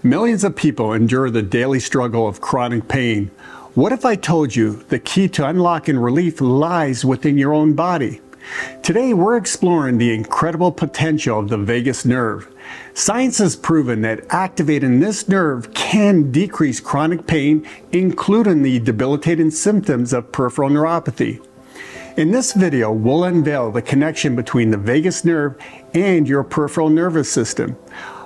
Millions of people endure the daily struggle of chronic pain. What if I told you the key to unlocking relief lies within your own body? Today we're exploring the incredible potential of the vagus nerve. Science has proven that activating this nerve can decrease chronic pain, including the debilitating symptoms of peripheral neuropathy. In this video, we'll unveil the connection between the vagus nerve and your peripheral nervous system.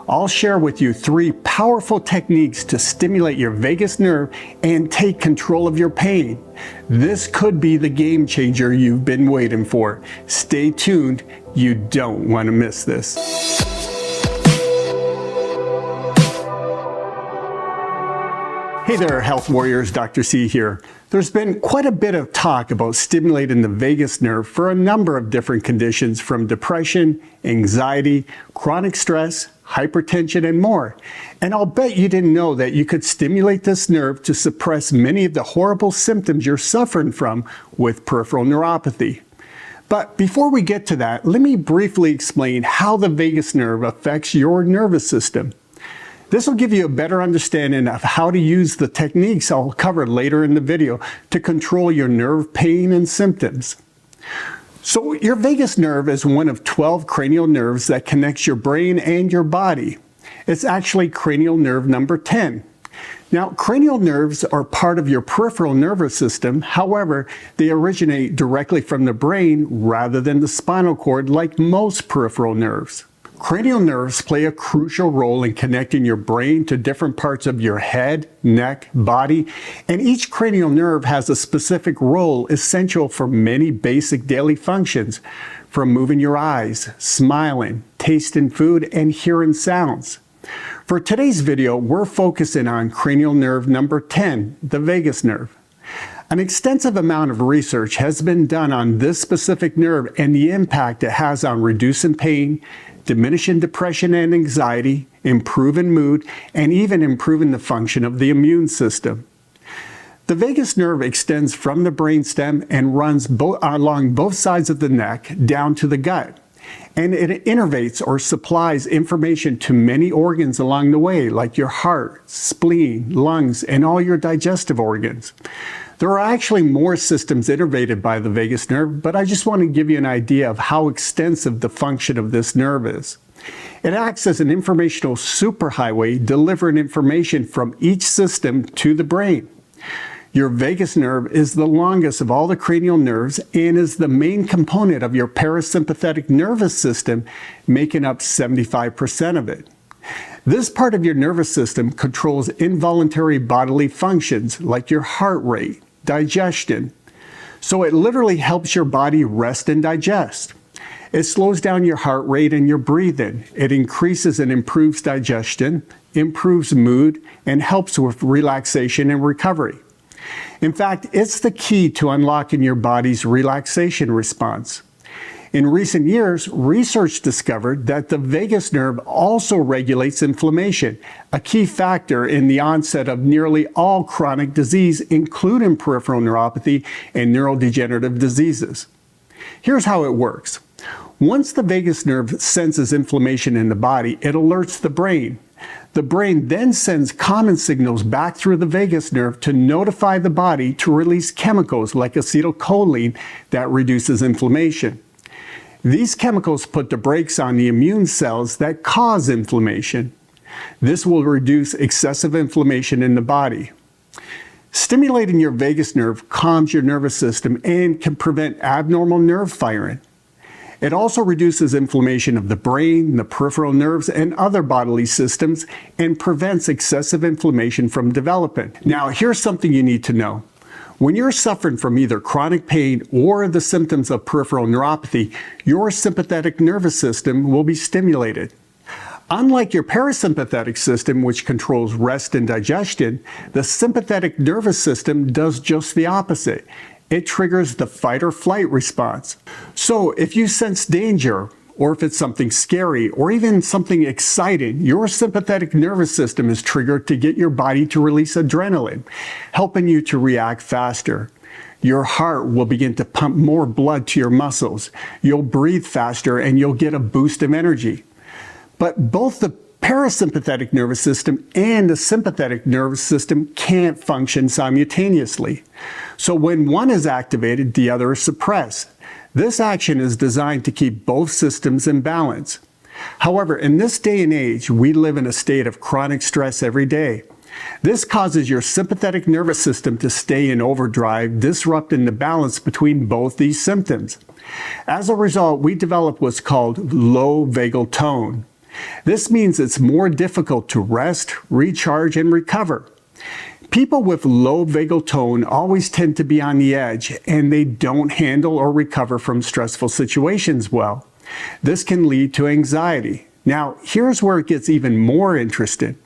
I'll share with you 3 powerful techniques to stimulate your vagus nerve and take control of your pain. This could be the game changer you've been waiting for. Stay tuned, you don't want to miss this. Hey there, health warriors, Dr. C here. There's been quite a bit of talk about stimulating the vagus nerve for a number of different conditions, from depression, anxiety, chronic stress, hypertension, and more. And I'll bet you didn't know that you could stimulate this nerve to suppress many of the horrible symptoms you're suffering from with peripheral neuropathy. But before we get to that, let me briefly explain how the vagus nerve affects your nervous system. This will give you a better understanding of how to use the techniques I'll cover later in the video to control your nerve pain and symptoms. So your vagus nerve is one of 12 cranial nerves that connects your brain and your body. It's actually cranial nerve number 10. Now, cranial nerves are part of your peripheral nervous system. However, they originate directly from the brain rather than the spinal cord like most peripheral nerves. Cranial nerves play a crucial role in connecting your brain to different parts of your head, neck, body, and each cranial nerve has a specific role essential for many basic daily functions, from moving your eyes, smiling, tasting food, and hearing sounds. For today's video, we're focusing on cranial nerve number 10, the vagus nerve. An extensive amount of research has been done on this specific nerve and the impact it has on reducing pain, diminishing depression and anxiety, improving mood, and even improving the function of the immune system. The vagus nerve extends from the brainstem and runs along both sides of the neck down to the gut. And it innervates or supplies information to many organs along the way, like your heart, spleen, lungs, and all your digestive organs. There are actually more systems innervated by the vagus nerve, but I just want to give you an idea of how extensive the function of this nerve is. It acts as an informational superhighway, delivering information from each system to the brain. Your vagus nerve is the longest of all the cranial nerves and is the main component of your parasympathetic nervous system, making up 75% of it. This part of your nervous system controls involuntary bodily functions like your heart rate, digestion. So it literally helps your body rest and digest. It slows down your heart rate and your breathing. It increases and improves digestion, improves mood, and helps with relaxation and recovery. In fact, it's the key to unlocking your body's relaxation response. In recent years, research discovered that the vagus nerve also regulates inflammation, a key factor in the onset of nearly all chronic disease, including peripheral neuropathy and neurodegenerative diseases. Here's how it works. Once the vagus nerve senses inflammation in the body, it alerts the brain. The brain then sends common signals back through the vagus nerve to notify the body to release chemicals like acetylcholine that reduces inflammation. These chemicals put the brakes on the immune cells that cause inflammation. This will reduce excessive inflammation in the body. Stimulating your vagus nerve calms your nervous system and can prevent abnormal nerve firing. It also reduces inflammation of the brain, the peripheral nerves, and other bodily systems, and prevents excessive inflammation from developing. Now, here's something you need to know. When you're suffering from either chronic pain or the symptoms of peripheral neuropathy, your sympathetic nervous system will be stimulated. Unlike your parasympathetic system, which controls rest and digestion, the sympathetic nervous system does just the opposite. It triggers the fight or flight response. So if you sense danger, or if it's something scary, or even something exciting, your sympathetic nervous system is triggered to get your body to release adrenaline, helping you to react faster. Your heart will begin to pump more blood to your muscles. You'll breathe faster and you'll get a boost of energy. But both the parasympathetic nervous system and the sympathetic nervous system can't function simultaneously. So when one is activated, the other is suppressed. This action is designed to keep both systems in balance. However, in this day and age, we live in a state of chronic stress every day. This causes your sympathetic nervous system to stay in overdrive, disrupting the balance between both these symptoms. As a result, we develop what's called low vagal tone. This means it's more difficult to rest, recharge, and recover. People with low vagal tone always tend to be on the edge, and they don't handle or recover from stressful situations well. This can lead to anxiety. Now, here's where it gets even more interesting.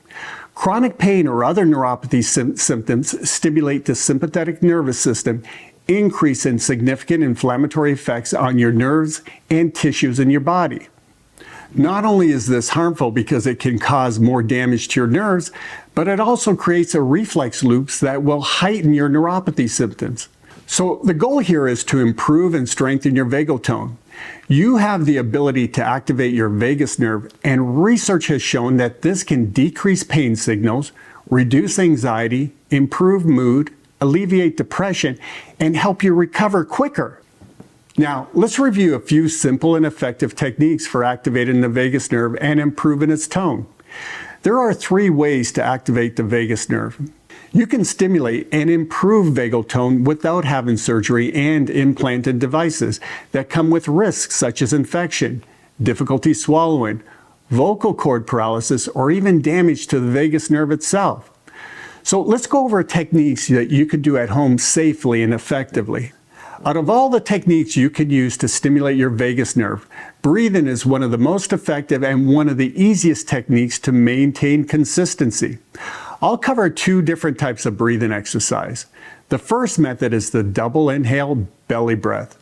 Chronic pain or other neuropathy symptoms stimulate the sympathetic nervous system, increase in significant inflammatory effects on your nerves and tissues in your body. Not only is this harmful because it can cause more damage to your nerves, but it also creates a reflex loops that will heighten your neuropathy symptoms. So the goal here is to improve and strengthen your vagal tone. You have the ability to activate your vagus nerve, and research has shown that this can decrease pain signals, reduce anxiety, improve mood, alleviate depression, and help you recover quicker. Now, let's review a few simple and effective techniques for activating the vagus nerve and improving its tone. There are 3 ways to activate the vagus nerve. You can stimulate and improve vagal tone without having surgery and implanted devices that come with risks such as infection, difficulty swallowing, vocal cord paralysis, or even damage to the vagus nerve itself. So let's go over techniques that you can do at home safely and effectively. Out of all the techniques you can use to stimulate your vagus nerve, breathing is one of the most effective and one of the easiest techniques to maintain consistency. I'll cover 2 different types of breathing exercise. The first method is the double inhale belly breath.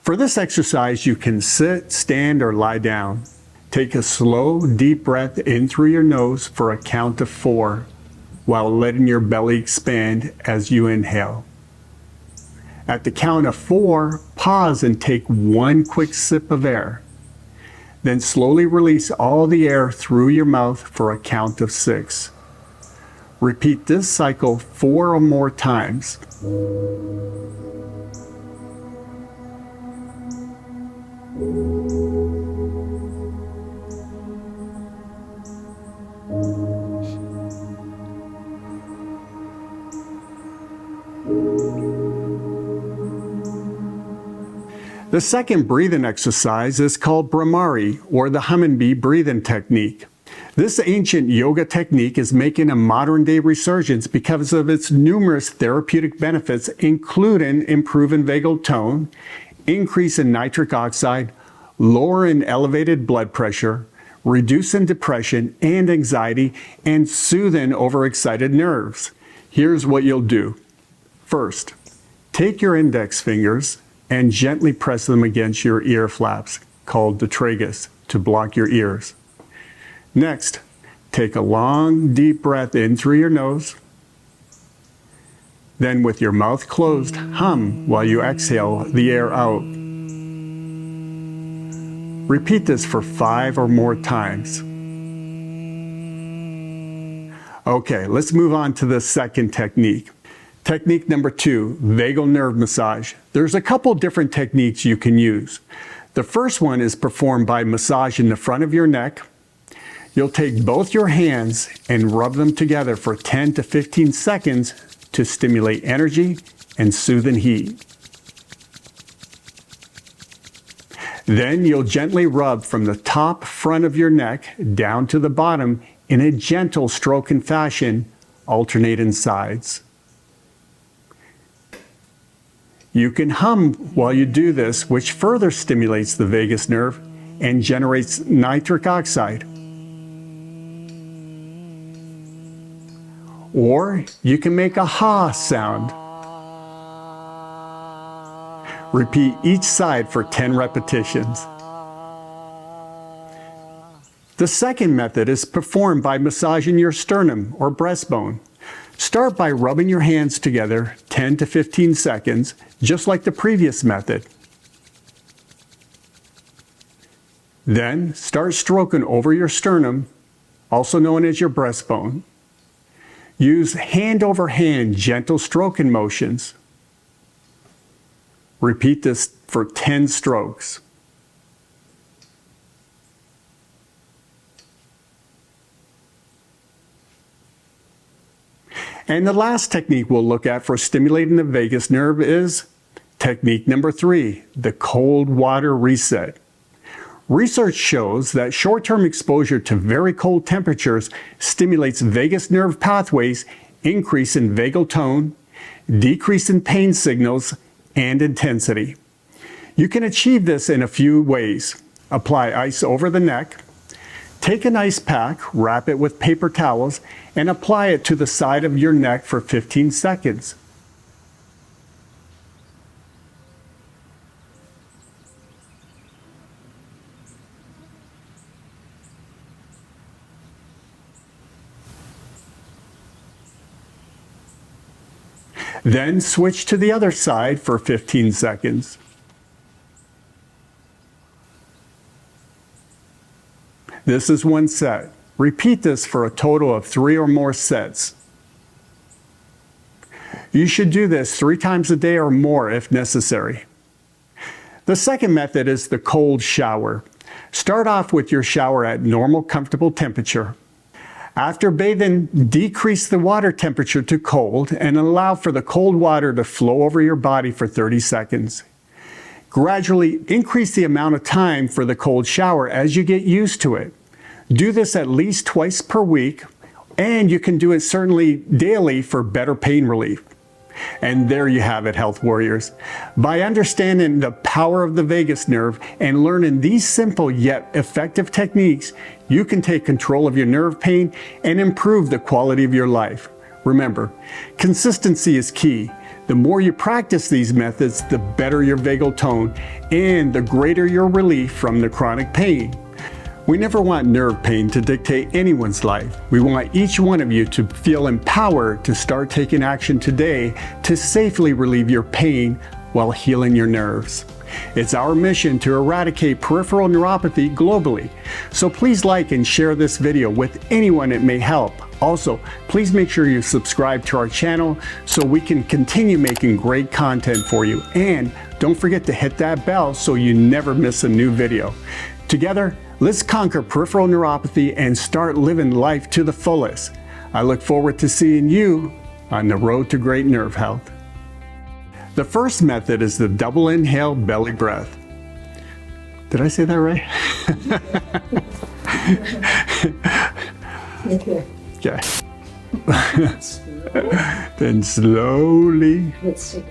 For this exercise, you can sit, stand, or lie down. Take a slow, deep breath in through your nose for a count of 4, while letting your belly expand as you inhale. At the count of 4, pause and take 1 quick sip of air. Then slowly release all the air through your mouth for a count of 6. Repeat this cycle 4 or more times. The second breathing exercise is called Brahmari, or the hummingbee breathing technique. This ancient yoga technique is making a modern-day resurgence because of its numerous therapeutic benefits, including improving vagal tone, increase in nitric oxide, lowering elevated blood pressure, reducing depression and anxiety, and soothing overexcited nerves. Here's what you'll do. First, take your index fingers and gently press them against your ear flaps, called the tragus, to block your ears. Next, take a long, deep breath in through your nose. Then with your mouth closed, hum while you exhale the air out. Repeat this for 5 or more times. Okay, let's move on to the second technique. Technique number 2, vagal nerve massage. There's a couple different techniques you can use. The first one is performed by massaging the front of your neck. You'll take both your hands and rub them together for 10 to 15 seconds to stimulate energy and soothing heat. Then you'll gently rub from the top front of your neck down to the bottom in a gentle stroking fashion, alternating sides. You can hum while you do this, which further stimulates the vagus nerve and generates nitric oxide. Or you can make a ha sound. Repeat each side for 10 repetitions. The second method is performed by massaging your sternum or breastbone. Start by rubbing your hands together 10 to 15 seconds, just like the previous method. Then start stroking over your sternum, also known as your breastbone. Use hand over hand gentle stroking motions. Repeat this for 10 strokes. And the last technique we'll look at for stimulating the vagus nerve is technique number 3, the cold water reset. Research shows that short-term exposure to very cold temperatures stimulates vagus nerve pathways, increase in vagal tone, decrease in pain signals, and intensity. You can achieve this in a few ways. Apply ice over the neck. Take an ice pack, wrap it with paper towels, and apply it to the side of your neck for 15 seconds. Then switch to the other side for 15 seconds. This is one set. Repeat this for a total of 3 or more sets. You should do this 3 times a day or more if necessary. The second method is the cold shower. Start off with your shower at normal, comfortable temperature. After bathing, decrease the water temperature to cold and allow for the cold water to flow over your body for 30 seconds. Gradually increase the amount of time for the cold shower as you get used to it. Do this at least twice per week, and you can do it certainly daily for better pain relief. And there you have it, health warriors. By understanding the power of the vagus nerve and learning these simple yet effective techniques, you can take control of your nerve pain and improve the quality of your life. Remember, consistency is key. The more you practice these methods, the better your vagal tone and the greater your relief from the chronic pain. We never want nerve pain to dictate anyone's life. We want each one of you to feel empowered to start taking action today to safely relieve your pain while healing your nerves. It's our mission to eradicate peripheral neuropathy globally. So please like and share this video with anyone it may help. Also, please make sure you subscribe to our channel so we can continue making great content for you. And don't forget to hit that bell so you never miss a new video. Together, let's conquer peripheral neuropathy and start living life to the fullest. I look forward to seeing you on the road to great nerve health. The first method is the double inhale belly breath. Did I say that right? Okay. Okay. Then slowly. Let's take